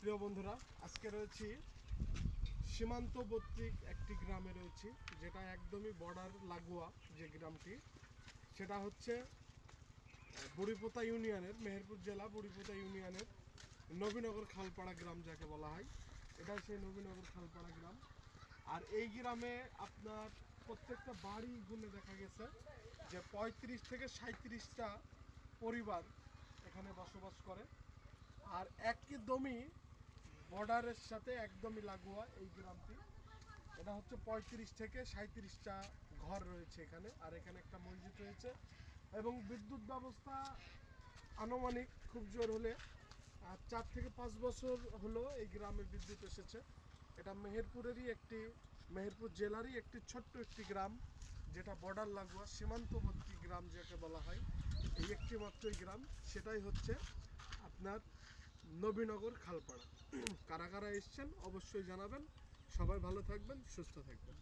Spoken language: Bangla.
প্রিয় বন্ধুরা, আজকে রয়েছি সীমান্তবর্তী একটি গ্রামে রয়েছি, যেটা একদমই বর্ডার লাগোয়া যে গ্রামটি, সেটা হচ্ছে বুড়িপোতা ইউনিয়নের, মেহেরপুর জেলা বুড়িপোতা ইউনিয়নের নবীনগর খালপাড়া গ্রাম যাকে বলা হয়। এটা সেই নবীনগর খালপাড়া গ্রাম। আর এই গ্রামে আপনার প্রত্যেকটা বাড়ি গুনে দেখা গেছে যে 35 থেকে 37টা পরিবার এখানে বসবাস করে। আর একদমই বর্ডারের সাথে একদমই লাগোয়া এই গ্রামটি। এটা হচ্ছে 35 থেকে 37টা ঘর রয়েছে এখানে। আর এখানে একটা মসজিদ রয়েছে এবং বিদ্যুৎ ব্যবস্থা আনুমানিক খুব জোর হলে 4 থেকে 5 বছর হলো এই গ্রামে বিদ্যুৎ এসেছে। এটা মেহেরপুর জেলারই একটি ছোট্ট একটি গ্রাম, যেটা বর্ডার লাগোয়া সীমান্তবর্তী গ্রাম যাকে বলা হয়। এই একটি মাত্রই গ্রাম, সেটাই হচ্ছে আপনার নবীনগর খালপাড়া। কারা কারা এসছেন অবশ্যই জানাবেন। সবাই ভালো থাকবেন, সুস্থ থাকবেন।